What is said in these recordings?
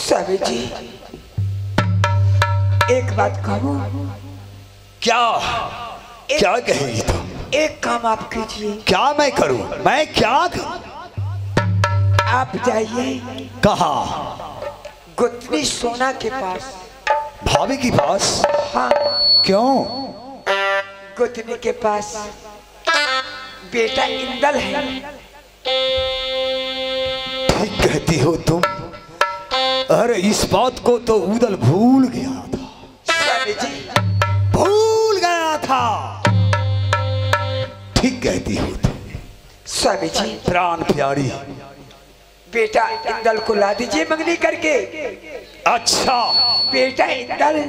स्वामी जी एक बात कहूँ। क्या क्या कहेगी तुम? एक काम आप कीजिए। क्या मैं करूं? मैं क्या करूं? आप जाइए कहाँ? गुत्थनी सोना के पास। भाभी के पास? हाँ। क्यों? गुत्थनी के पास बेटा इंदल है। ठीक कहती हो तुम। अरे इस बात को तो उदल भूल गया था। स्वामी जी भूल गया था। ठीक कहती हो तुम। स्वामी जी प्राण प्यारी, बेटा इंदल को ला दीजिए मंगनी करके। अच्छा बेटा इंदल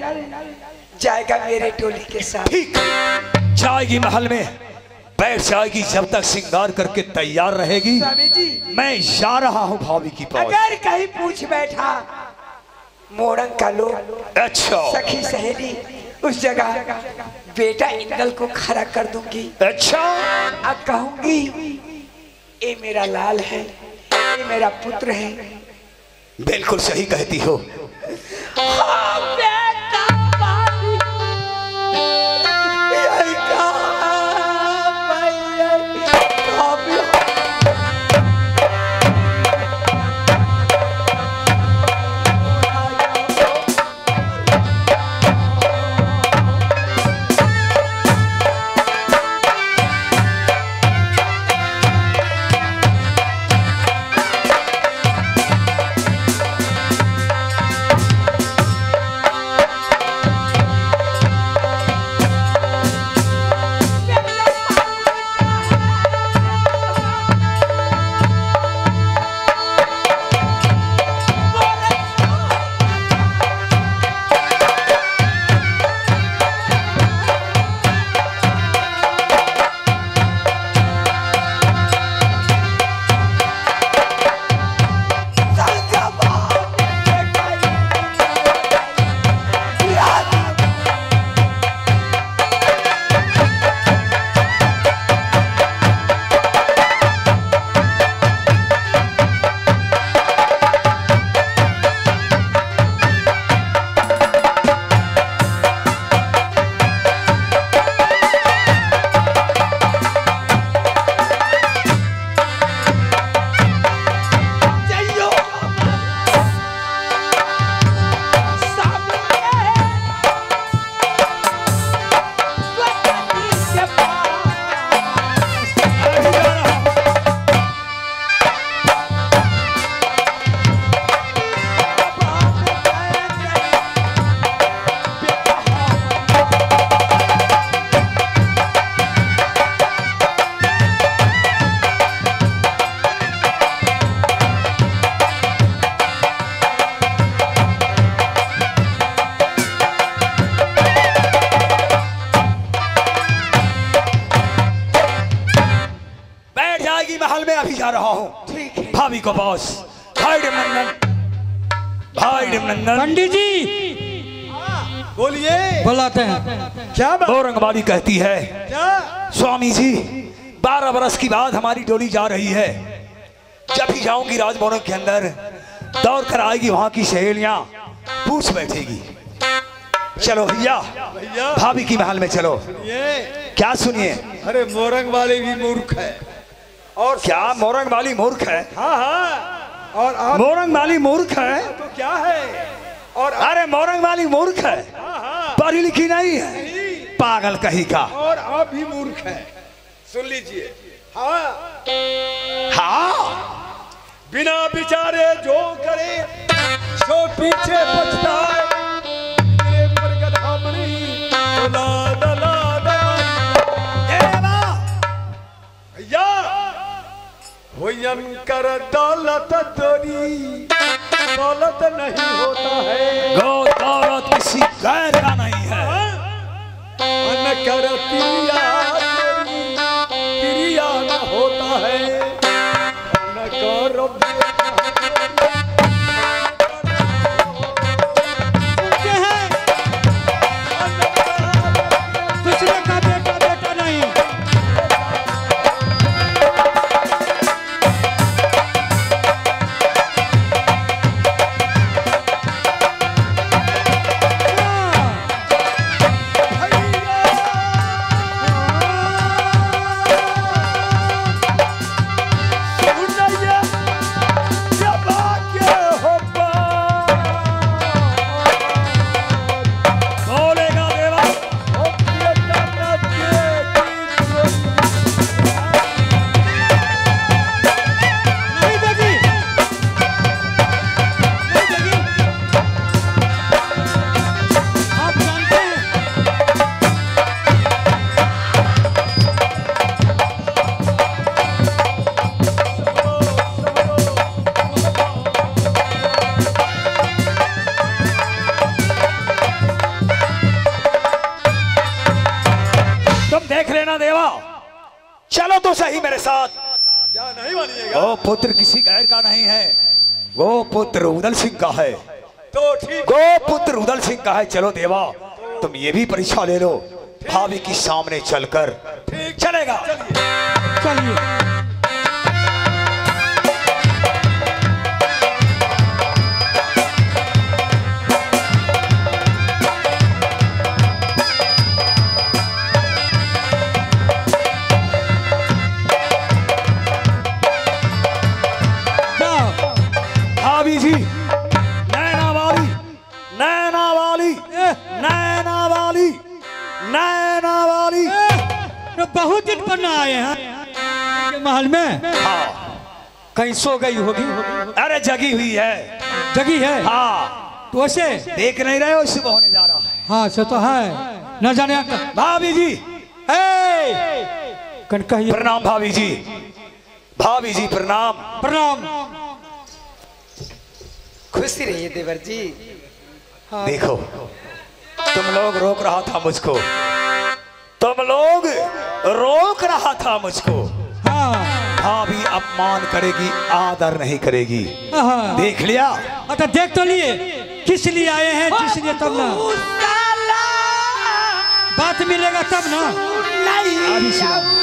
जाएगा मेरे टोली के साथ। ठीक, जाएगी महल में, बैठ जाएगी। जब तक श्रृंगार करके तैयार रहेगी स्वामी जी मैं जा रहा हूँ भाभी की पास। अगर कहीं पूछ बैठा मोरंग का लोग, अच्छा सखी सहेली, उस जगह बेटा इंदल को खड़ा कर दूंगी। अच्छा अब कहूंगी ये मेरा लाल है, ये मेरा पुत्र है। बिल्कुल सही कहती हो। हाँ, बेटा भाभी, यही कहा भाभी। महल में अभी जा रहा हूँ भाभी को पास। भाई डिमनंदन, भाई डिमनंदन। पंडित जी बोलिए। बुलाते हैं। क्या बात? औरंगबादी कहती है क्या? स्वामी जी 12 बरस की बाद हमारी डोली जा रही है। जब भी जाऊंगी राजभवन के अंदर दौड़ कर आएगी वहां की सहेलियां, पूछ बैठेगी। चलो भैया भाभी की महल में चलो। ये क्या सुनिए? अरे मोरंग वाले भी मूर्ख है। और क्या मोरंग वाली मूर्ख है? हाँ हाँ। और आप मोरंग वाली मूर्ख है तो क्या है? और अरे मोरंग वाली मूर्ख है, हाँ हाँ। पढ़ी लिखी नहीं है, पागल कहीं का। और आप भी मूर्ख है। सुन लीजिए। हाँ हाँ, बिना विचारे जो करे सो पीछे पछताए। तेरे पर गधा मणि दला दला भैया होयन कर दौलत तोरी दौलत नहीं होता है। गो दौलत किसी गैर का नहीं है। न कर क्रिया क्रिया न होता है। न कर दूसरे का बेटा बेटा नहीं। सही मेरे साथ। क्या नहीं मानिएगा? वो पुत्र किसी गैर का नहीं है, वो पुत्र उदल सिंह का है। तो ठीक, वो पुत्र उदल सिंह का है। चलो देवा, तुम ये भी परीक्षा ले लो, भाभी के सामने चलकर। ठीक चलेगा? चलिए। भाभी जी, नैना वाली, नैना वाली, नैना वाली, नैना वाली। तो बहुत दिन पर ना आए हैं महल में। हाँ, कहीं सो गई होगी। अरे जगी हुई है। जगी है? हाँ, तो वैसे देख नहीं रहे हो, सुबह होने जा रहा है। हाँ से तो है, न जाने भाभी जी, कहिए। प्रणाम भाभी जी। भाभी जी प्रणाम। प्रणाम। खुश रहिए देवर जी। देखो, तुम लोग रोक रहा था मुझको, तुम लोग रोक रहा था मुझको। हाँ भाभी अपमान करेगी, आदर नहीं करेगी। हाँ। देख लिया? अच्छा देख तो लिए, किस लिए आए हैं, किस लिए, तब ना बात मिलेगा तब ना। अभी सुनो।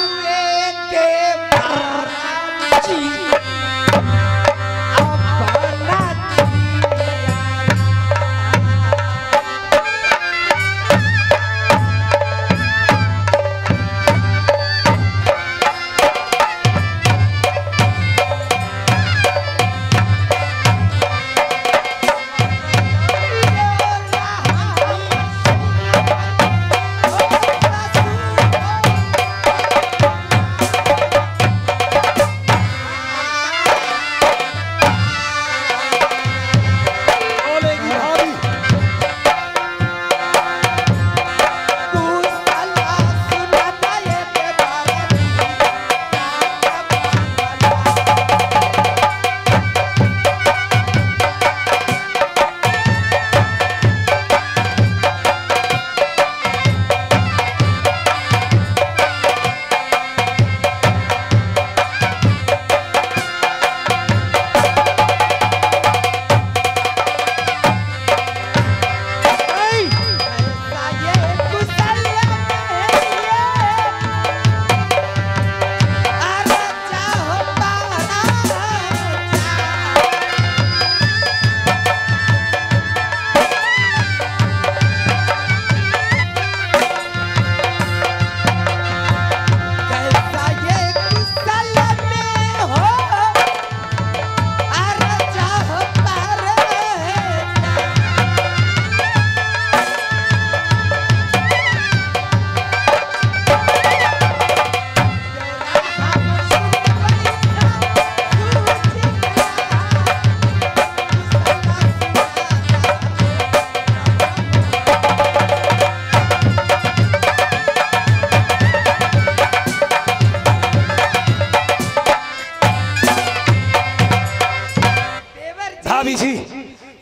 भाभी जी,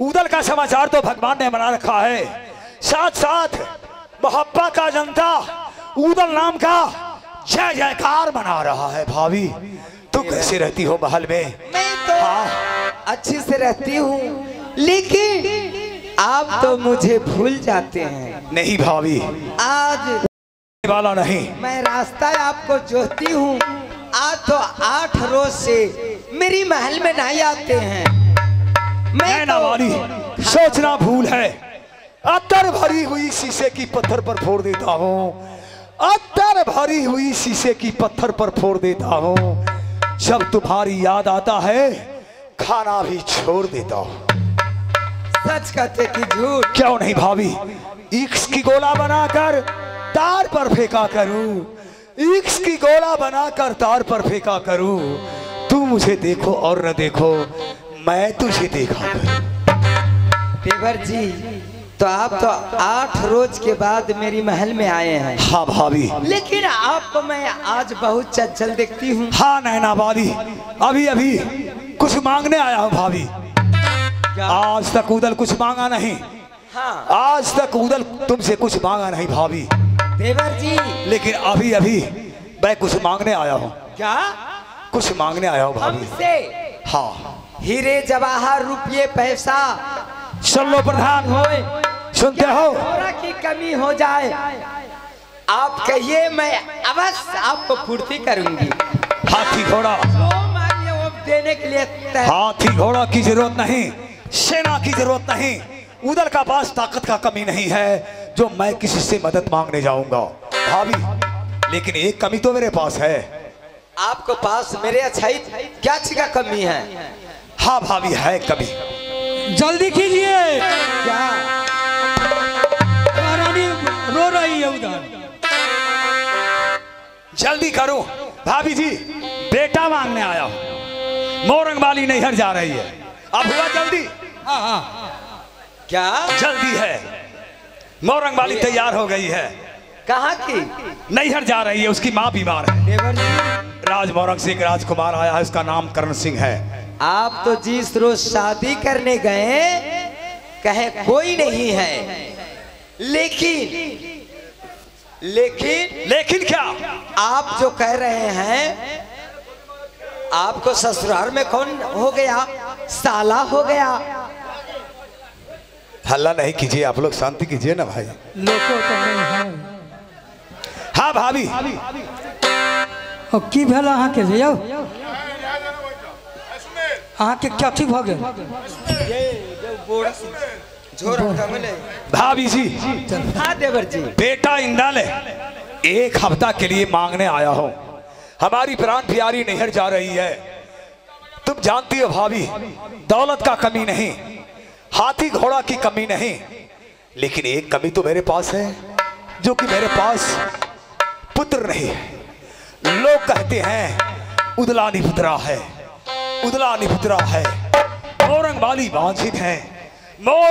उदल का समाचार तो भगवान ने बना रखा है, साथ साथ मोहब्बत का जनता उदल नाम का जय जयकार बना रहा है। भाभी, तू कैसे रहती हो महल में? मैं तो अच्छे से रहती हूँ, लेकिन आप तो मुझे भूल जाते हैं। नहीं भाभी, आज वाला नहीं। मैं रास्ता आपको जोहती हूँ, आज तो 8 रोज से मेरी महल में नहीं आते हैं। नैना वाली, सोचना भूल है। अत्तर भरी हुई शीशे की पत्थर पर फोड़ देता हूँ, अत्तर भरी हुई शीशे की पत्थर पर फोड़ देता हूँ। जब तुम्हारी याद आता है, खाना भी छोड़ देता हूँ। सच कहते कि झूठ? क्यों नहीं भाभी, इश्क की गोला बनाकर तार पर फेंका करूं, इश्क की गोला बनाकर तार पर फेंका करूं। तू मुझे देखो और न देखो, मैं तुझे देखा करूं। देवर जी, तो आप तो 8 रोज के बाद मेरी महल में आए हैं। हाँ भाभी, लेकिन आपको मैं आज बहुत चंचल देखती हूँ। हाँ नैना वाली, अभी अभी कुछ मांगने आया हूँ भाभी। आज तक उदल कुछ मांगा नहीं। हाँ आज तक उदल तुमसे कुछ मांगा नहीं भाभी। देवर जी, लेकिन अभी अभी मैं कुछ मांगने आया हूँ। क्या? कुछ मांगने आया हूँ भाभी। हमसे? हाँ। हीरे जवाहर रुपये पैसा सुन लो प्रधान, होए, सुनते हो? थोड़ा की कमी हो जाए आप कहिए, मैं अवश्य आपको पूर्ति करूंगी। हाथी घोड़ा, जो मांगिए वो देने के लिए तैयार। हाथी घोड़ा की जरूरत नहीं, सेना की जरूरत नहीं, उधर का पास ताकत का कमी नहीं है जो मैं किसी से मदद मांगने जाऊंगा भाभी। लेकिन एक कमी तो मेरे पास है। आपको पास मेरे अच्छाई क्या चीज का कमी है? हाँ भाभी, है कमी। जल्दी कीजिए, क्या? महारानी रो रही है उधर। जल्दी करो भाभी जी, बेटा मांगने आया हूं। मोरंग वाली नैहर जा रही है, अब हुआ जल्दी। हाँ हाँ, क्या? जल्दी है, मोरंग वाली तैयार हो गई है, कहाँ की? नैहर जा रही है, उसकी माँ बीमार है। देवर जी, राज मोरंग सिंह राजकुमार आया है, उसका नाम करण सिंह है। आप तो जिस रोज शादी करने गए कहे कोई नहीं है, लेकिन लेकिन क्या? आप जो कह रहे हैं आपको ससुराल में कौन हो गया? साला हो गया। हल्ला नहीं कीजिए, आप लोग शांति कीजिए ना भाई। लोगों तो नहीं है। हाँ भाभी, अब की भेल अहाँ के जाओ, अहाँ के क्या ठीक भ गेल? भाभी जी, हाँ देवर जी, बेटा इंदल एक हफ्ता के लिए मांगने आया हूँ। हमारी प्राण प्यारी नैहर जा रही है, तुम जानती हो भाभी, दौलत का कमी नहीं, हाथी घोड़ा की कमी नहीं, लेकिन एक कमी तो मेरे पास है, जो कि मेरे पास पुत्र नहीं है। लोग कहते हैं उदला निपुत्रा है, उदला निपुत्रा है, मोरंग वाली वांछित है, मोरंग